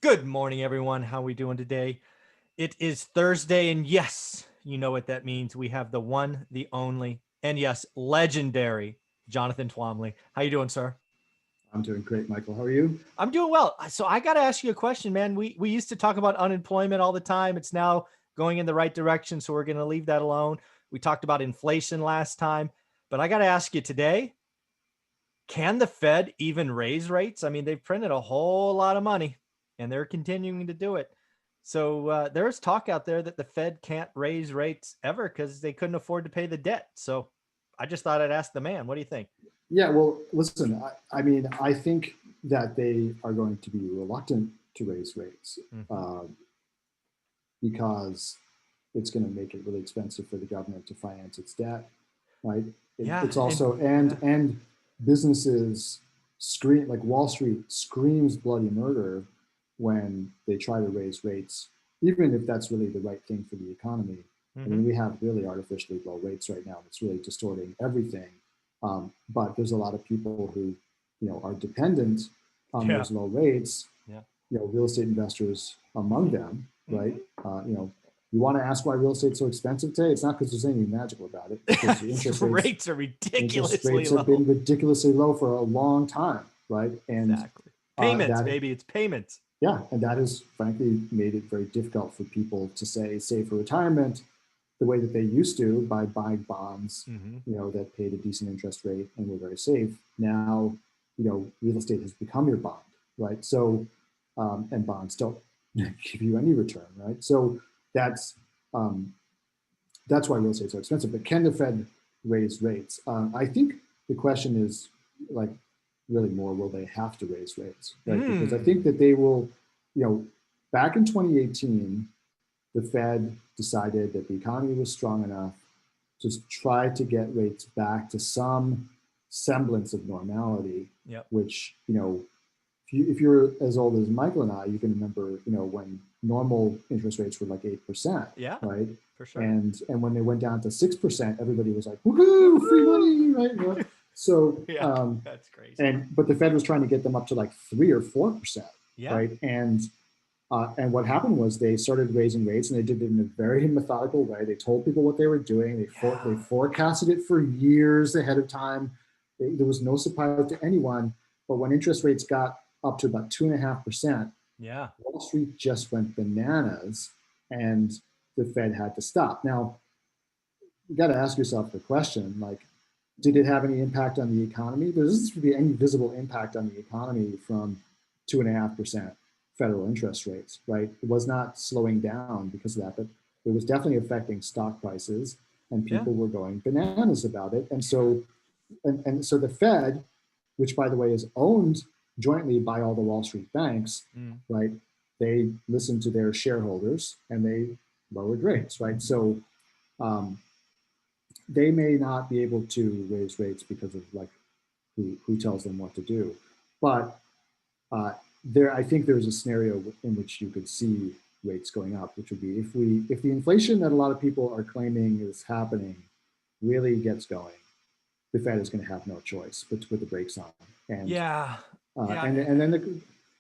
Good morning, everyone. How are we doing today? It is Thursday, and yes, you know what that means. We have the one, the only, and yes, legendary Jonathan Twomley. How you doing, sir? I'm doing great, Michael. How are you? I'm doing well. So I got to ask you a question, man. We used to talk about unemployment all the time. It's now going in the right direction, so we're going to leave that alone. We talked about inflation last time, but I got to ask you today, can the Fed even raise rates? I mean, they've printed a whole lot of money and they're continuing to do it. So there's talk out there that the Fed can't raise rates ever because they couldn't afford to pay the debt. So I just thought I'd ask the man, what do you think? Yeah, well, listen, I mean, I think that they are going to be reluctant to raise rates Mm-hmm. uh, because it's going to make it really expensive for the government to finance its debt, right? Yeah. It's also and businesses scream, like Wall Street screams bloody murder when they try to raise rates, even if that's really the right thing for the economy. I Mm-hmm. mean, we have really artificially low rates right now. It's really distorting everything. But there's a lot of people who, are dependent on Yeah. those low rates. Yeah. Real estate investors among them, right? Mm-hmm. You want to ask why real estate's so expensive today? It's not because there's anything magical about it. It's because the Rates are interest ridiculously rates have been low. ridiculously low for a long time, right? And Exactly. Payments, that baby. It's payments. yeah, and that has frankly made it very difficult for people to save for retirement the way that they used to by buying bonds, Mm-hmm. that paid a decent interest rate and were very safe. Now, real estate has become your bond, right? So, and bonds don't give you any return, right? So that's um, that's why real estate's so expensive. But can the Fed raise rates? I think the question is like really more, will they have to raise rates, right? Because I think that they will, back in 2018, the Fed decided that the economy was strong enough to try to get rates back to some semblance of normality, Yep. which, if you're as old as Michael and I, you can remember, when normal interest rates were like 8%, Yeah, right? for sure. And when they went down to 6%, everybody was like, woohoo, free money, right? So, Yeah, that's crazy. but the Fed was trying to get them up to like 3 or 4%, Yeah. right? And what happened was they started raising rates, and they did it in a very methodical way. They told people what they were doing. They forecasted it for years ahead of time. There was no surprise to anyone. But when interest rates got up to about 2.5%, Yeah. Wall Street just went bananas, and the Fed had to stop. Now, you got to ask yourself the question, like, did it have any impact on the economy? There doesn't seem to be any visible impact on the economy from 2.5% federal interest rates, right? It was not slowing down because of that, but it was definitely affecting stock prices, and people were going bananas about it. And so the Fed, which by the way is owned jointly by all the Wall Street banks, right? They listened to their shareholders and they lowered rates, right? So um, they may not be able to raise rates because of like who tells them what to do, but uh, I think there's a scenario in which you could see rates going up, which would be if the inflation that a lot of people are claiming is happening really gets going, the Fed is going to have no choice but to put the brakes on. And Yeah. and then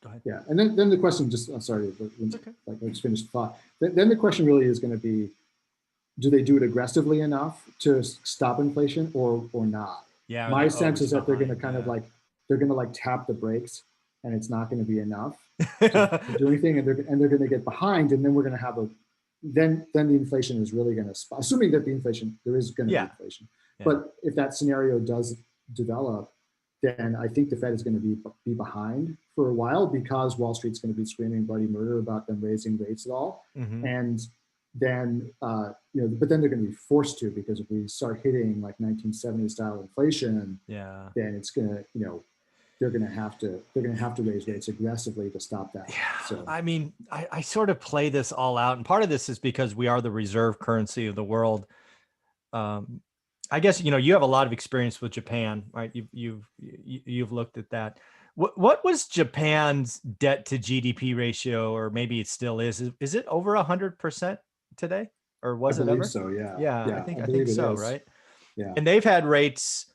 Go ahead. yeah, and then the question, just I'm sorry, Okay. like I just finished the thought. Then the question really is going to be, do they do it aggressively enough to stop inflation or not? Yeah. My sense is that they're going to kind of like tap the brakes, and it's not going to be enough to do anything, and they're going to get behind, and then we're going to have then the inflation is really going to assuming that there is going to be inflation. Yeah. But if that scenario does develop, then I think the Fed is going to be behind for a while because Wall Street's going to be screaming bloody murder about them raising rates at all. Mm-hmm. And then, but then they're going to be forced to, because if we start hitting like 1970s style inflation, then it's going to, they're going to have to raise rates aggressively to stop that. Yeah. So I mean, I sort of play this all out, and part of this is because we are the reserve currency of the world. I guess, you have a lot of experience with Japan, right? You've looked at that. What was Japan's debt to GDP ratio, or maybe it still is? Is it over 100% today, or I was it believe ever? so. Yeah. Yeah, Yeah. I I think believe it so, is. right? Yeah. And they've had rates,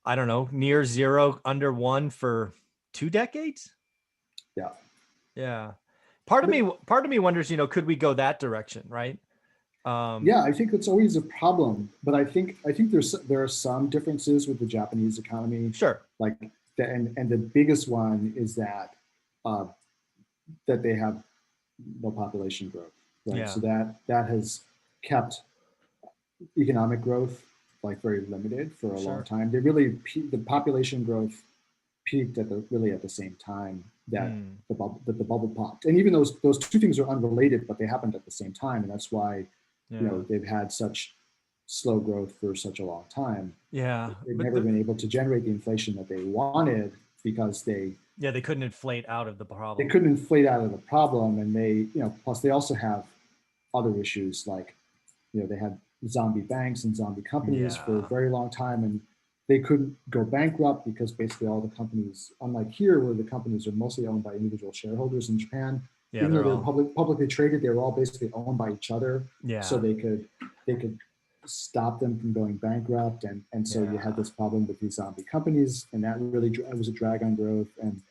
I don't know, near zero, under one for 2 decades. Yeah. Yeah. But Part of me wonders, could we go that direction, right? yeah, I think it's always a problem. But I think there are some differences with the Japanese economy, Sure. like and the biggest one is uh, that they have no population growth, right? Yeah. So that has kept economic growth like very limited for a long Sure. time. The population growth peaked really at the same time that Mm, the bubble popped. And even those two things are unrelated, but they happened at the same time, and that's why yeah. they've had such slow growth for such a long time. Yeah. They've But never been able to generate the inflation that they wanted because yeah, they couldn't inflate out of the they problem. couldn't inflate out of the problem, and plus they also have other issues like they had zombie banks and zombie companies for a Yeah. very long time, and they couldn't go bankrupt because basically all the companies, unlike here where the companies are mostly owned by individual shareholders in Japan, Yeah. even though They're they were all, publicly traded, they were all basically owned by each other, so yeah. they could stop them from going bankrupt, and so you had Yeah. this problem with these zombie companies, and that really was a drag on growth, and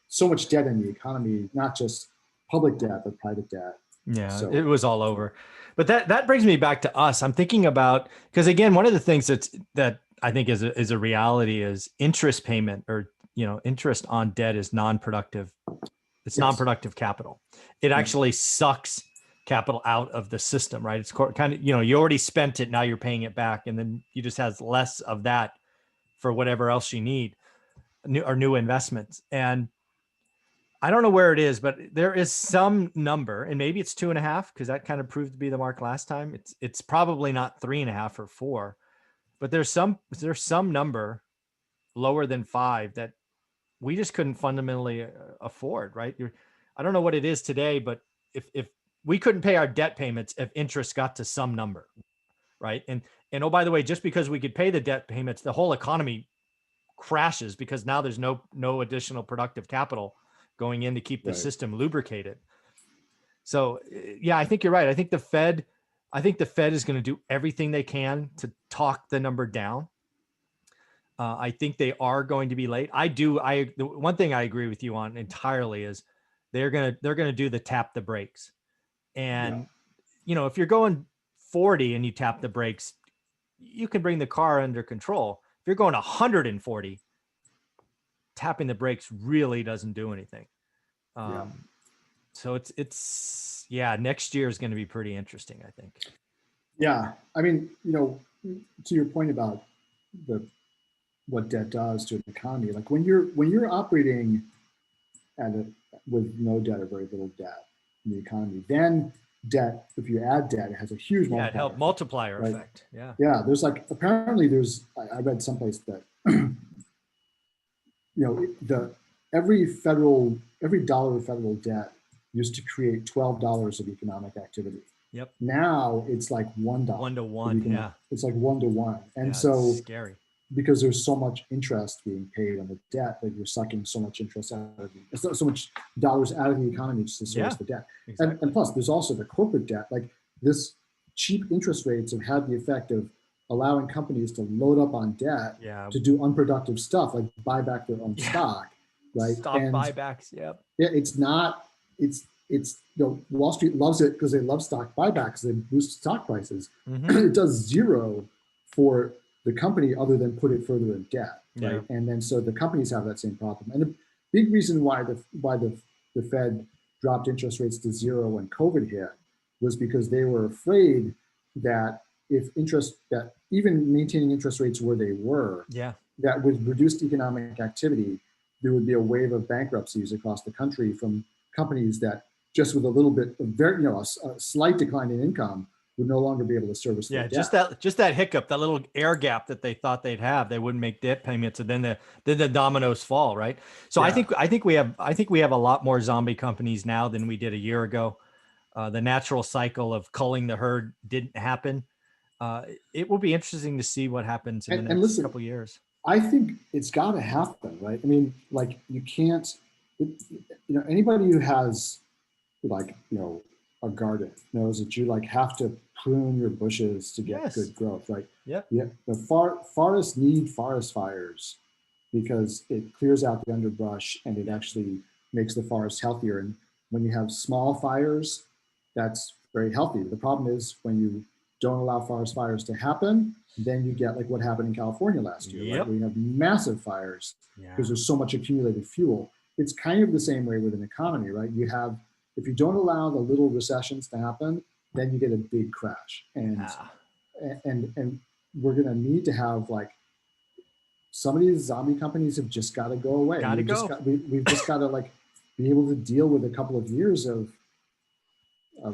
so much debt in the economy, not just public debt but private debt. Yeah, it So was all over. But that brings me back to us. I'm thinking about, because again, one of the things that I think is a reality is interest payment, or interest on debt is non-productive. It's yes, non-productive capital. It yeah, actually sucks capital out of the system, right? It's kind of, you already spent it, now you're paying it back, and then you just has less of that for whatever else you need, new investments. And I don't know where it is, but there is some number, and maybe it's 2.5, because that kind of proved to be the mark last time. It's probably not 3.5 or 4, but there's some number lower than 5 that we just couldn't fundamentally afford, right? I don't know what it is today, but if we couldn't pay our debt payments if interest got to some number, right? And oh, by the way, just because we could pay the debt payments, the whole economy crashes, because now there's no additional productive capital going in to keep the right. system lubricated. So yeah, I think you're right. I think the Fed is going to do everything they can to talk the number down. I think they are going to be late. The one thing I agree with you on entirely is they're gonna do the tap the brakes. Yeah. And if you're going 40 and you tap the brakes, you can bring the car under control. If you're going 140, tapping the brakes really doesn't do anything. Yeah. Um, so it's yeah, next year is going to be pretty interesting, I think. Yeah. I mean, to your point about the what debt does to an economy, like when you're operating at a, with no debt or very little debt in the economy, then debt, if you add debt, it has a huge Yeah, it multiplier helped effect, multiplier right? effect. Yeah. Yeah. There's like apparently I read someplace that the every dollar of federal debt used to create $12 of economic activity. Yep. Now it's like $1 One to of one. economic. Yeah. It's like 1 to 1, and Yeah. It's so scary. because there's so much interest being paid on the debt that you're sucking so much interest out of so much dollars out of the economy just to service Yeah. the debt, and Exactly. plus there's also the corporate debt. Like this cheap interest rates have had the effect of allowing companies to load up on debt Yeah. to do unproductive stuff like buy back their own Yeah. stock, right? Stock And buybacks. Yep. yeah, it's not. It's Wall Street loves it because they love stock buybacks. They boost stock prices. Mm-hmm. It does zero for the company other than put it further in debt, Yeah. right? And then so the companies have that same problem. And the big reason why the Fed dropped interest rates to zero when COVID hit was because they were afraid that that even maintaining interest rates where they were, Yeah. that with reduced economic activity, there would be a wave of bankruptcies across the country from companies that just with a little bit of a slight decline in income would no longer be able to service their Yeah. Just debt. that hiccup, that little air gap that they thought they'd have, they wouldn't make debt payments, and then the dominoes fall, right? So I Yeah. think I think we have a lot more zombie companies now than we did a year ago. The natural cycle of culling the herd didn't happen. Uh, it will be interesting to see what happens in the And next listen, couple of years. I think it's got to happen, right? I mean, like you can't, anybody who has like, a garden knows that you like have to prune your bushes to get Yes. good growth, right? Yep. Yeah. The forests need forest fires because it clears out the underbrush and it actually makes the forest healthier. And when you have small fires, that's very healthy. The problem is when you don't allow forest fires to happen, then you get like what happened in California last year, right? Yep. Where you have massive fires Yeah. because there's so much accumulated fuel. It's kind of the same way with an economy, right? You have, if you don't allow the little recessions to happen, then you get a big crash. And we're gonna need to have like, some of these zombie companies have just got to go away. Gotta go. We've just got to like be able to deal with a couple of years of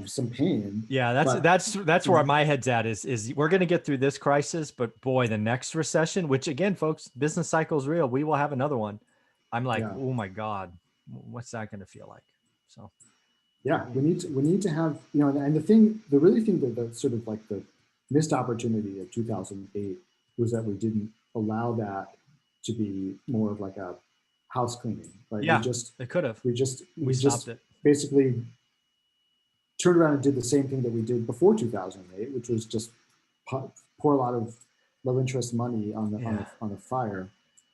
some pain. Yeah, that's where my head's at is we're going to get through this crisis, but boy, the next recession, which again, folks, business cycle is real. We will have another one. I'm like, Yeah. oh my God, what's that going to feel like? So yeah, we need to have, you know, and the really thing that sort of like the missed opportunity of 2008 was that we didn't allow that to be more of like a house cleaning, right? yeah, it could have. We stopped it. Basically turned around and did the same thing that we did before 2008, which was just pour a lot of low interest money on the fire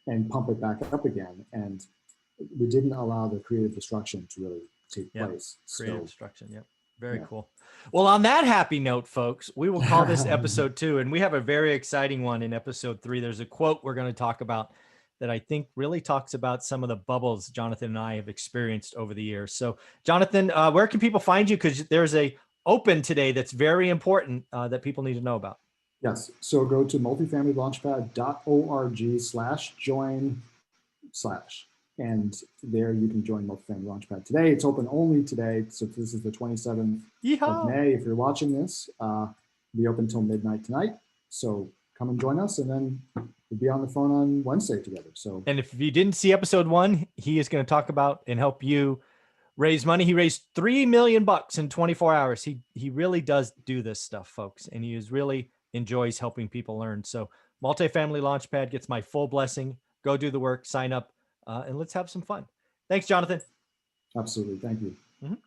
and pump it back up again. And we didn't allow the creative destruction to really take place. Creative destruction. Yep. Very cool. Well, on that happy note, folks, we will call this episode 2, and we have a very exciting one in episode 3. There's a quote we're going to talk about that I think really talks about some of the bubbles Jonathan and I have experienced over the years. So Jonathan, where can people find you? Because there's a open today that's very important that people need to know about. Yes. So go to multifamilylaunchpad.org/join/. And there you can join Multifamily Launchpad today. It's open only today. So this is the 27th of May. If you're watching this, it'll be open until midnight tonight. So come and join us, and then we'll be on the phone on Wednesday together. So, and if you didn't see episode 1, he is going to talk about and help you raise money. He raised $3 million in 24 hours. He really does do this stuff, folks, and he really enjoys helping people learn. So Multifamily Launchpad gets my full blessing. Go do the work, sign up, and let's have some fun. Thanks, Jonathan. Absolutely. Thank you.